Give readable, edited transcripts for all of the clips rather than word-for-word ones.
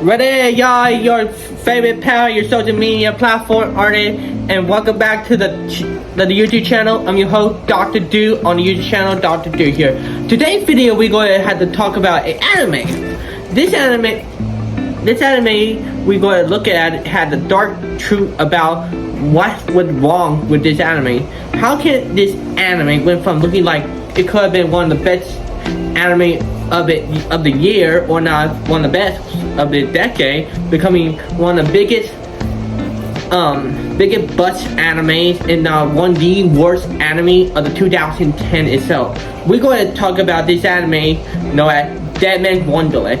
Ready, y'all, your favorite pal, your social media platform artist, and welcome back to the YouTube channel. I'm your host, Dr. Do, on the YouTube channel, Dr. Do here. Today's video, we're going to have to talk about an anime. This anime, we're going to look at had the dark truth about what was wrong with this anime. How can this anime went from looking like it could have been one of the best anime of the year, or not one of the best of the decade, becoming one of the biggest bust animes, and one of the worst anime of the 2010 itself. We're going to talk about this anime known as Deadman Wonderland.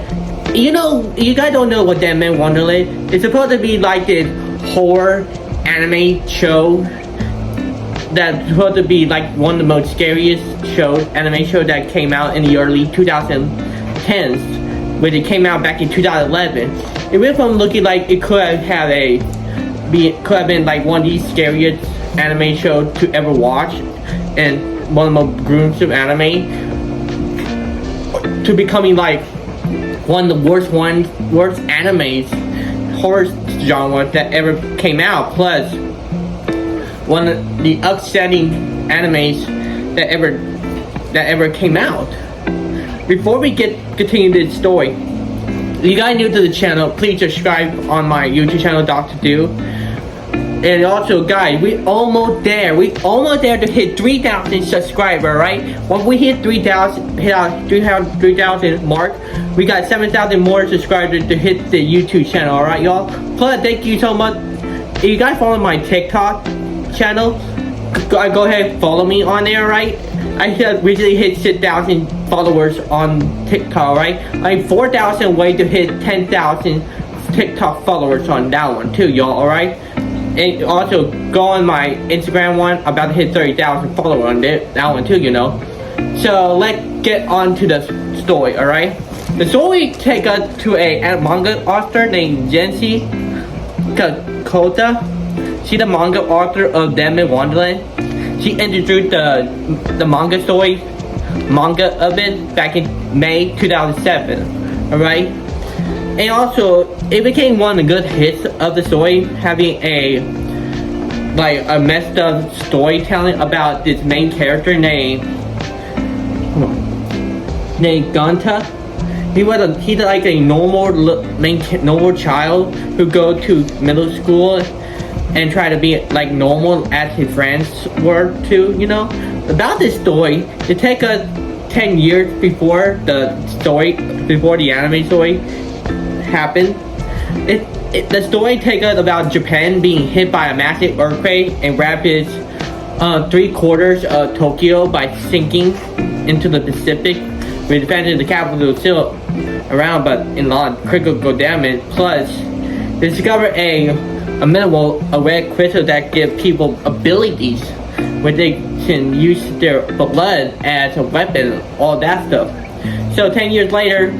You know, you guys don't know what Deadman Wonderland is. Supposed to be like this horror anime show that's supposed to be like one of the most scariest anime shows that came out in the early 2010s, when it came out back in 2011. It went from looking like it could have been like one of the scariest anime shows to ever watch, and one of the most gruesome anime, to becoming like one of the worst animes, horror genre that ever came out, plus one of the upsetting animes that ever came out. Before we continue this story, if you guys new to the channel, please subscribe on my YouTube channel, Dr. Do. And also, guys, we almost there to hit 3,000 subscribers, right? When we hit 3,000 mark, we got 7,000 more subscribers to hit the YouTube channel, alright, y'all? Plus, thank you so much. If you guys follow my TikTok channel, go ahead and follow me on there, right? I just recently hit 6,000 followers on TikTok, right? I'm 4,000 way to hit 10,000 TikTok followers on that one too, y'all, alright? And also go on my Instagram one, about to hit 30,000 followers on that one too, you know. So let's get on to the story, alright? The story take us to a manga author named Jensi Kota. She's the manga author of Deadman Wonderland. She introduced the manga of it back in May 2007, alright? And also, it became one of the good hits of the story, having a messed up storytelling about this main character named Gunta. He's like a normal child who go to middle school and try to be like normal as his friends were too, you know. About this story, it take us 10 years before the anime story happened. The story takes us about Japan being hit by a massive earthquake and rapids 3/4 of Tokyo by sinking into the Pacific, with the fact that the capital is still around but in a lot of critical damage. Plus, they discovered a red crystal that gives people abilities where they can use their blood as a weapon, all that stuff. So 10 years later,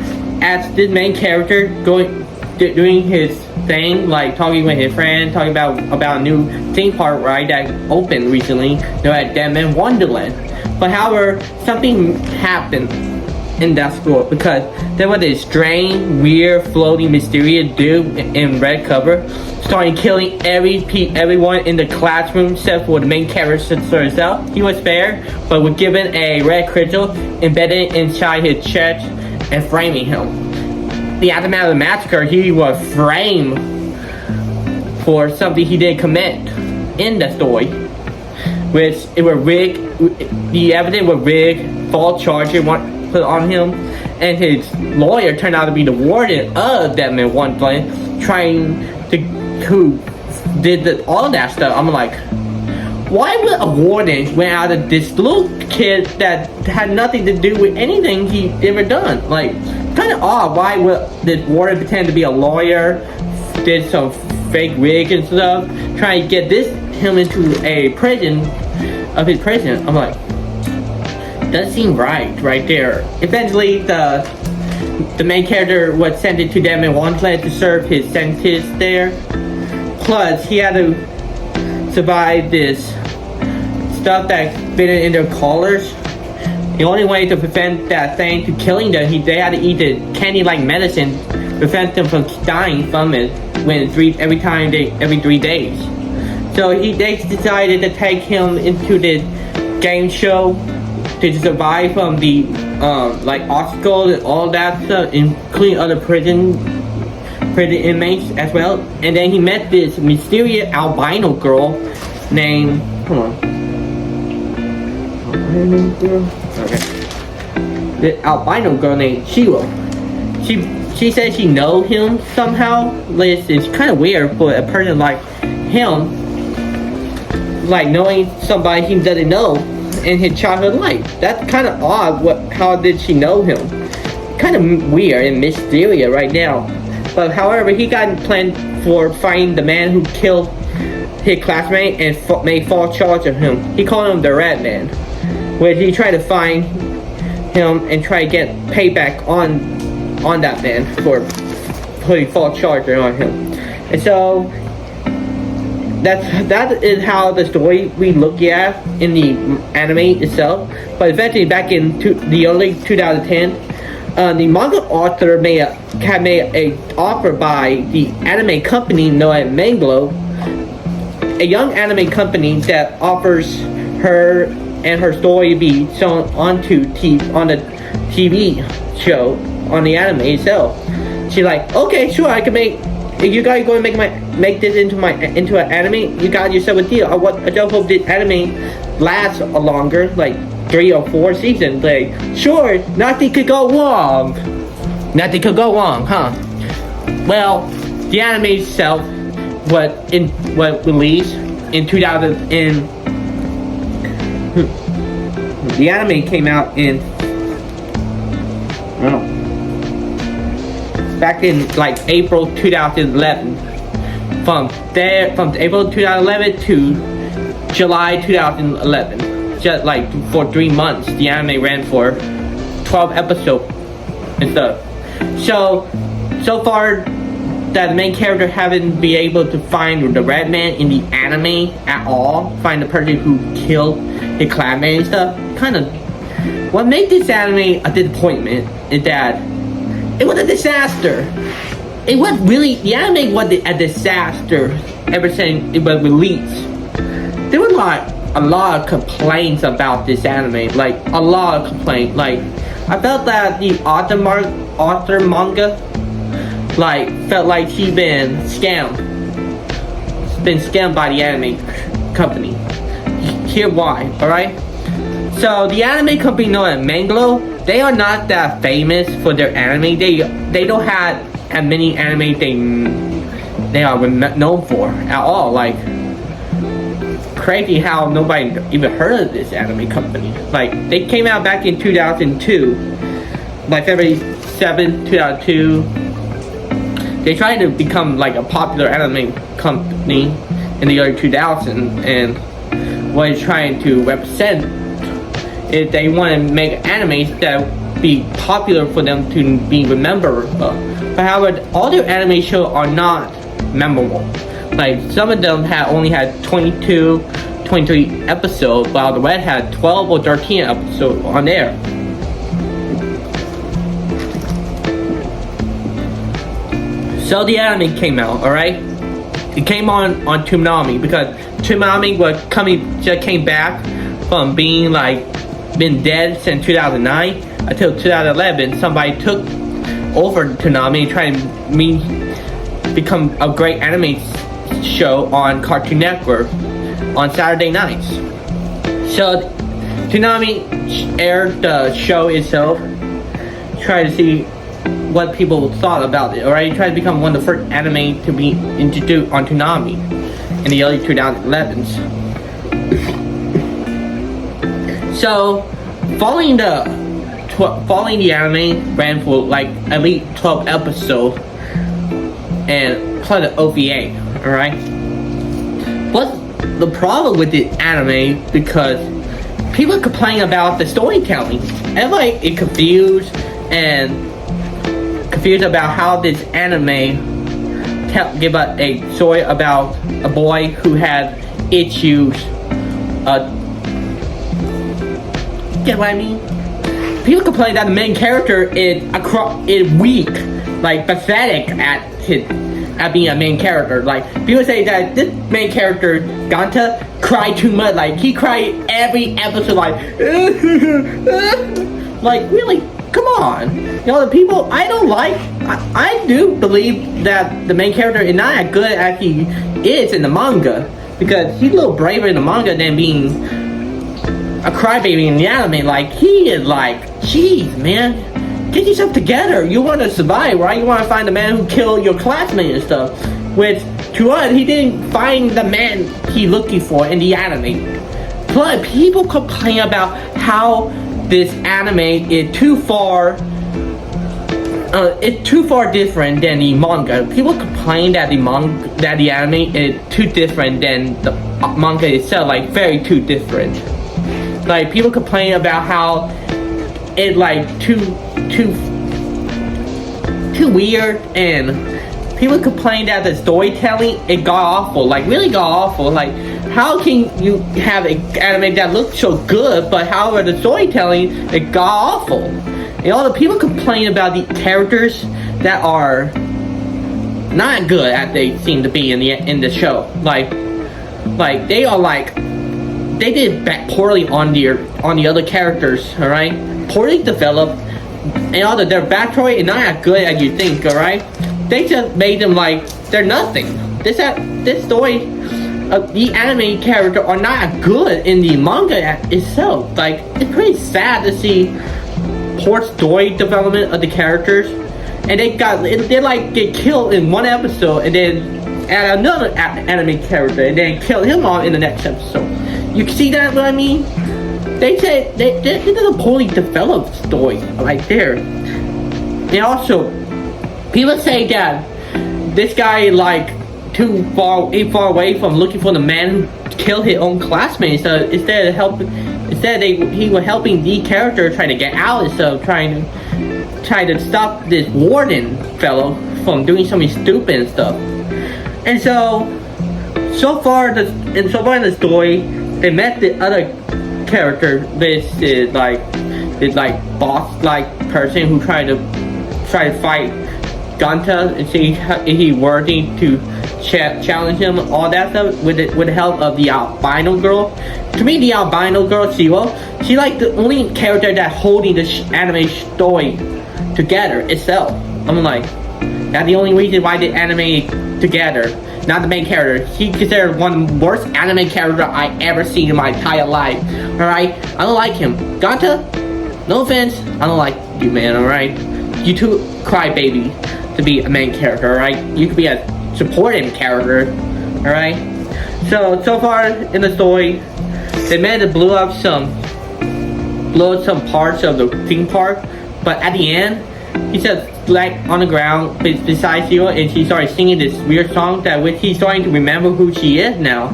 as this main character doing his thing, like talking with his friend, talking about a new theme park ride that opened recently, known as Deadman Wonderland. But however, something happened in that school, because there was this strange, weird, floating, mysterious dude in red cover, starting killing everyone in the classroom except for the main character herself. He was spared, but was given a red crystal embedded inside his chest and framing him. The aftermath of the massacre, he was framed for something he didn't commit in the story, which it was rigged. The evidence was rigged, false charges put on him, and his lawyer turned out to be the warden of Deadman Wonderland, who did all that stuff. I'm like, why would a warden went out of this little kid that had nothing to do with anything he ever done? Like, kind of odd. Why would this warden pretend to be a lawyer, did some fake wig and stuff, trying to get him into a prison. I'm like, doesn't seem right there. Eventually, the main character was sent to Deadman Wonderland to serve his sentence there. Plus, he had to survive this stuff that fitted in their collars. The only way to prevent that thing to killing them, they had to eat the candy-like medicine prevent them from dying from it every 3 days. So they decided to take him into the game show to survive from the like obstacles and all that stuff, including other prison inmates as well. And then he met this mysterious albino girl named the albino girl named Sheila. She said she know him somehow. It's kind of weird for a person like him, like knowing somebody he doesn't know in his childhood life. That's kind of odd. How did she know him? Kind of weird and mysterious right now. But however, he got planned for finding the man who killed his classmate and made false charge of him. He called him the Red Man, where he tried to find him and try to get payback on that man for putting false charges on him. And so that is how the story we look at in the anime itself. But eventually, back in the early 2010, the manga author made a offer by the anime company known as Manglo, a young anime company that offers her and her story be shown on the TV show on the anime itself. She's like, okay, sure, I can make. If you guys are going to make this into an anime, you got yourself a deal. I just hope this anime lasts longer, like 3 or 4 seasons. Like, sure, nothing could go wrong. Nothing could go wrong, huh? Well, the anime itself was released in 2000. The anime came out in back in like April 2011. From April 2011 to July 2011, just like for 3 months, the anime ran for 12 episodes and stuff. So far, that the main character haven't been able to find the Red Man in the anime at all. Find the person who killed his classmate and stuff. Kind of, what made this anime a disappointment is that it was a disaster. It was really, the anime was a disaster ever since it was released. There were a lot of complaints about this anime, like a lot of complaints. Like, I felt that the author manga, like, felt like she'd been scammed. Been scammed by the anime company. Here's why, alright? So the anime company known as Manglo, they are not that famous for their anime. They don't have as many anime they are known for at all. Like, crazy how nobody even heard of this anime company. Like, they came out back in 2002, like February 7th, 2002. They tried to become like a popular anime company in the early 2000s, and was trying to represent if they want to make animes that be popular for them to be remembered. But however, all their anime shows are not memorable. Like, some of them only had 22, 23 episodes, while the rest had 12 or 13 episodes on there. So the anime came out, alright? It came on Toonami because Toonami just came back from being been dead since 2009 until 2011. Somebody took over Toonami and tried to become a great anime show on Cartoon Network on Saturday nights. So Toonami aired the show itself, try to see what people thought about it. Alright, tried to become one of the first anime to be introduced on Toonami in the early 2011s. So following the anime ran for at least 12 episodes and plus the OVA. Alright, what's the problem with the anime? Because people complain about the storytelling. Everybody is confused about how this anime give us a story about a boy who had issues. Get what I mean? People complain that the main character is weak like pathetic at being a main character. Like people say that this main character Ganta cried too much. Like he cried every episode. Like like really, come on. You know the people I don't like. I do believe that the main character is not as good as he is in the manga, because he's a little braver in the manga than being a crybaby in the anime. Like he is like, jeez, man, get yourself together. You want to survive, right? You want to find the man who killed your classmate and stuff. Which to us, he didn't find the man he looking for in the anime. But people complain about how this anime is too far. It's too far different than the manga. People complain that the anime is too different than the manga itself, like very too different. Like people complain about how it like too weird, and people complain that the storytelling it got awful, like really got awful. Like how can you have an anime that looks so good, but however the storytelling it got awful? And all the people complain about the characters that are not good as they seem to be in the show. Like they are like they did poorly on the other characters. All right, poorly developed, and all their backstory is not as good as you think. All right, they just made them like they're nothing. This story, the anime character are not good in the manga itself. Like it's pretty sad to see poor story development of the characters, and they like get killed in one episode, and then add another anime character, and then kill him off in the next episode. You see that what I mean? They say they did a poorly developed story right there. And also, people say that this guy like too far away from looking for the man who killed his own classmates. So instead he was helping the character trying to get out instead of trying to stop this warden fellow from doing something stupid and stuff. And so far in the story, they met the other character. This is like boss like person who tried to fight Ganta and see if he worthy to challenge him, all that stuff, with the help of the albino girl. To me, the albino girl, Siwo, she like the only character that holding the anime story together itself. I'm like, that's the only reason why the anime together, not the main character. She considered one of the worst anime character I ever seen in my entire life. Alright, I don't like him. Ganta, no offense, I don't like you, man. Alright, you too crybaby to be a main character. Alright, you could be a supporting character. Alright, so far in the story, they managed to blow up some parts of the theme park, but at the end, he just like on the ground beside Siwa, and she started singing this weird song that which he's starting to remember who she is now.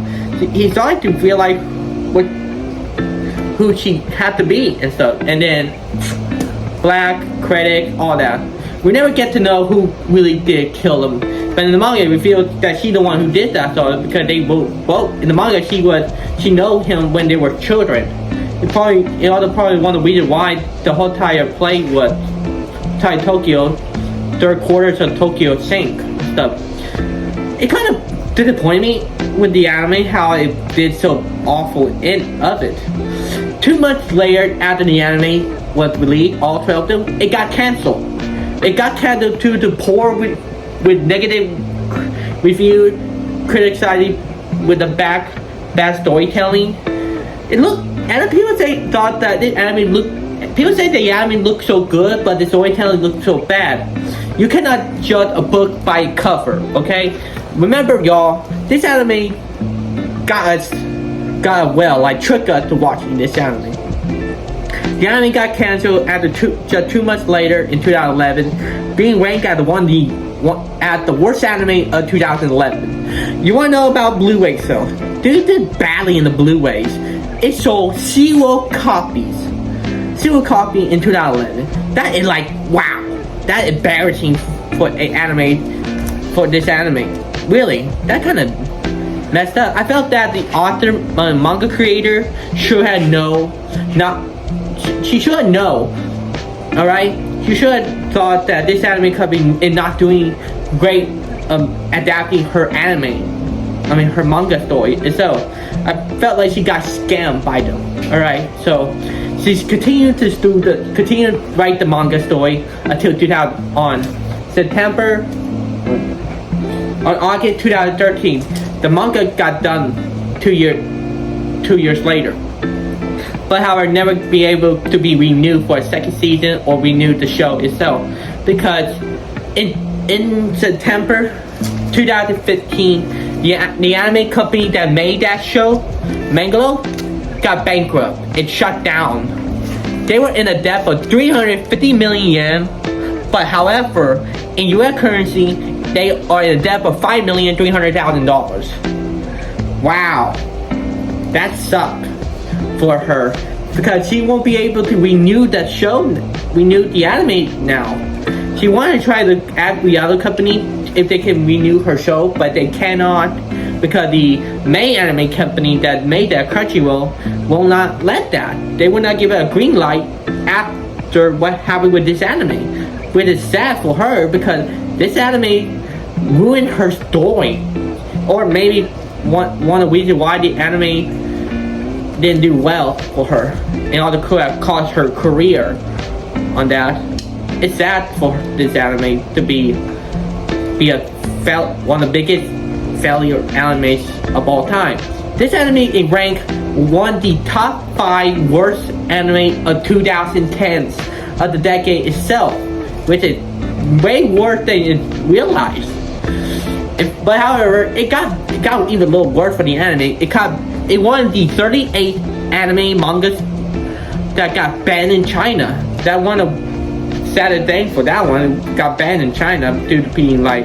He's starting to feel like who she had to be and stuff. And then black critic, all that. We never get to know who really did kill him. But in the manga, we feel that she's the one who did that, so because they both in the manga she know him when they were children. It's probably one of the reasons why the whole entire play was Tokyo, third quarters of Tokyo sank stuff. It kind of disappointed me with the anime how it did so awful in of it. 2 months later, after the anime was released, all 12 of them, it got canceled. It got canceled due to poor with negative review, criticizing with the bad storytelling. It looked, and people thought that the anime looked. People say the anime looked so good, but the storytelling looked so bad. You cannot judge a book by its cover, okay? Remember, y'all, this anime got tricked us to watching this anime. The anime got canceled after just 2 months later in 2011, being ranked as the worst anime of 2011. You wanna know about Blu-ray sales? They did badly in the Blu-rays. It sold 0 copies. 0 copy in 2011. That is like, wow. That is embarrassing for this anime. Really, that kind of messed up. I felt that the author, manga creator, should have known. She should know. All right, you should have thought that this anime company is not doing great adapting her her manga story. So I felt like she got scammed by them. Alright, so she's continued to write the manga story until 2000 on August 2013. The manga got done 2 years later. But however, never be able to be renewed for a second season or renew the show itself, because in September 2015, the anime company that made that show, Mangalo, got bankrupt. It shut down. They were in a debt of 350 million yen, but however, in US currency, they are in a debt of $5,300,000. Wow, that sucked for her, because she won't be able to renew that show, renew the anime now. She wanted to try to ask the other company if they can renew her show, but they cannot, because the main anime company that made that, Crunchyroll, will not let that. They will not give it a green light after what happened with this anime, which is sad for her, because this anime ruined her story, or maybe one of the reasons why the anime didn't do well for her, and all the could have cost her career on that. It's sad for this anime to be one of the biggest failure animes of all time. This anime is ranked one of the top 5 worst anime of 2010s of the decade itself, which is way worse than you realize. But however, it got even a little worse for the anime. It one of the 38 anime mangas that got banned in China. That one of sad thing for that one, got banned in China due to being like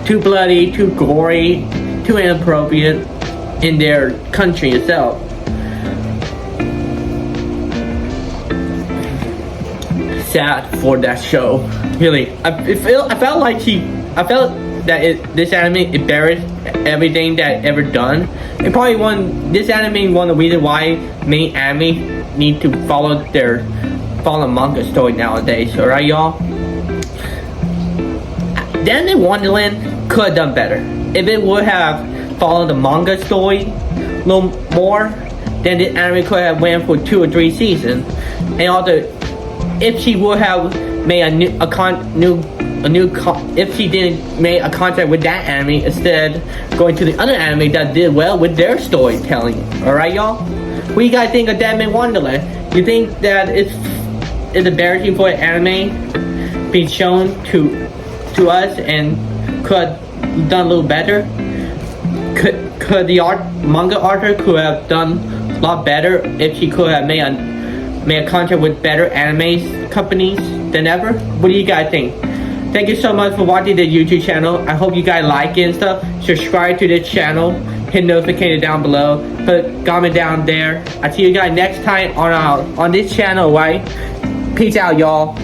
too bloody, too gory, too inappropriate in their country itself. Sad for that show. Really, I felt that this anime embarrassed everything that ever done. It probably this anime one of the reasons why main anime need to follow manga story nowadays. Alright, y'all? Then in Wonderland could have done better. If it would have followed the manga story a little more, then the anime could have went for 2 or 3 seasons. And also, if she would have made if she didn't make a contract with that anime instead going to the other anime that did well with their storytelling. Alright, y'all? What do you guys think of Deadman Wonderland? You think that it's embarrassing for an anime being shown to us and could have done a little better? Could the manga author could have done a lot better if she could have made a contract with better anime companies than ever? What do you guys think? Thank you so much for watching the YouTube channel. I hope you guys like it and stuff. Subscribe to this channel. Hit notification down below. Put comment down there. I'll see you guys next time on this channel, right? Peace out, y'all.